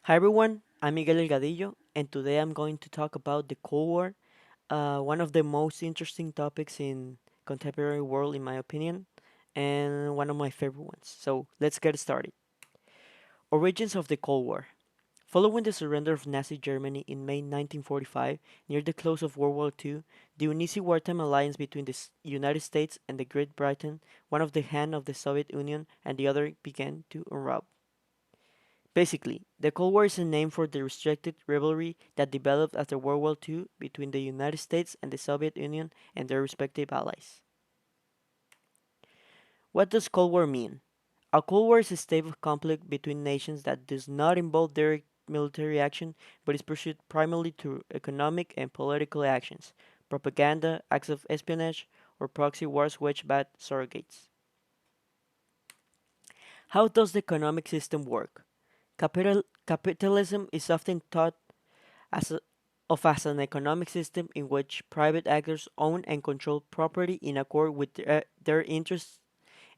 Hi everyone, I'm Miguel Elgadillo, and today I'm going to talk about the Cold War, one of the most interesting topics in contemporary world, in my opinion, and one of my favorite ones. So let's get started. Origins of the Cold War. Following the surrender of Nazi Germany in May 1945, near the close of World War II, the uneasy wartime alliance between the United States and the Great Britain, one of the hand of the Soviet Union and the other, began to unravel. Basically, the Cold War is a name for the restricted rivalry that developed after World War II between the United States and the Soviet Union and their respective allies. What does Cold War mean? A Cold War is a state of conflict between nations that does not involve direct military action but is pursued primarily through economic and political actions, propaganda, acts of espionage, or proxy wars waged by surrogates. How does the economic system work? Capitalism is often thought as a, as an economic system in which private actors own and control property in accord with their interests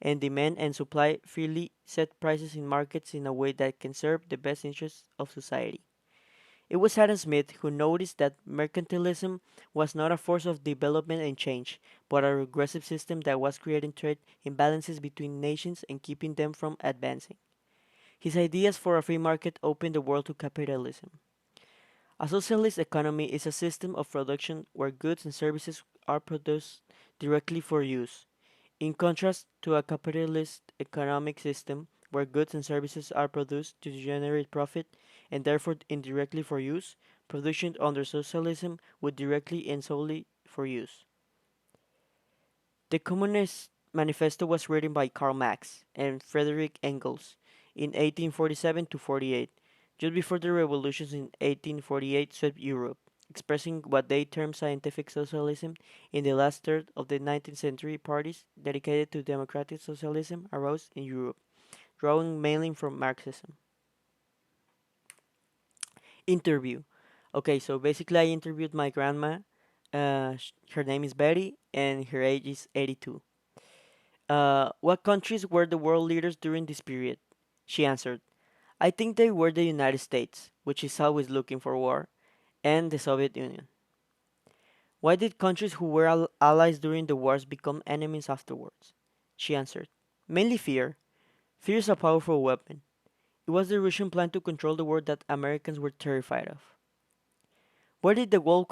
and demand and supply freely set prices in markets in a way that can serve the best interests of society. It was Adam Smith who noticed that mercantilism was not a force of development and change, but a regressive system that was creating trade imbalances between nations and keeping them from advancing. His ideas for a free market opened the world to capitalism. A socialist economy is a system of production where goods and services are produced directly for use, in contrast to a capitalist economic system where goods and services are produced to generate profit and therefore indirectly for use. Production under socialism would directly and solely for use. The Communist Manifesto was written by Karl Marx and Frederick Engels in 1847 to 48, just before the revolutions in 1848 swept Europe, expressing what they termed scientific socialism. In the last third of the 19th century, parties dedicated to democratic socialism arose in Europe, drawing mainly from Marxism. Interview. Okay, so basically I interviewed my grandma. Her name is Betty and her age is 82. What countries were the world leaders during this period? She answered, I think they were the United States, which is always looking for war, and the Soviet Union. Why did countries who were allies during the wars become enemies afterwards? She answered, mainly fear. Fear is a powerful weapon. It was the Russian plan to control the world that Americans were terrified of. Where did the World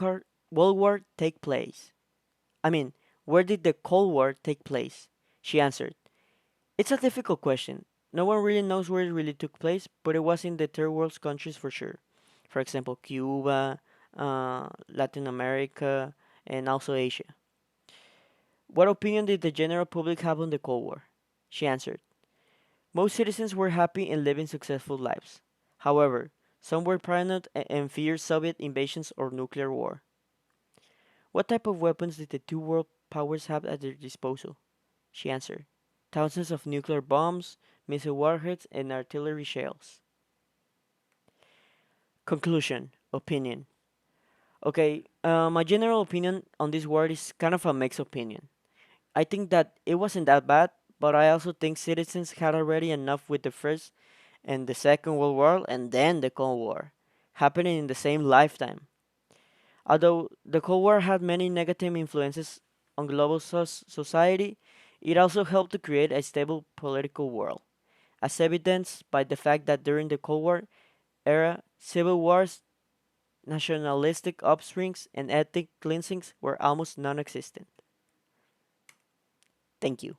War take place? I mean, where did the Cold War take place? She answered, it's a difficult question. No one really knows where it really took place, but it was in the third world countries for sure. For example, Cuba, Latin America, and also Asia. What opinion did the general public have on the Cold War? She answered, most citizens were happy and living successful lives. However, some were paranoid and feared Soviet invasions or nuclear war. What type of weapons did the two world powers have at their disposal? She answered, thousands of nuclear bombs, missile warheads, and artillery shells. Conclusion. Opinion. Okay, my general opinion on this war is kind of a mixed opinion. I think that it wasn't that bad, but I also think citizens had already enough with the First and the Second World War and then the Cold War, happening in the same lifetime. Although the Cold War had many negative influences on global society, it also helped to create a stable political world, as evidenced by the fact that during the Cold War era, civil wars, nationalistic upswings, and ethnic cleansings were almost non existent. Thank you.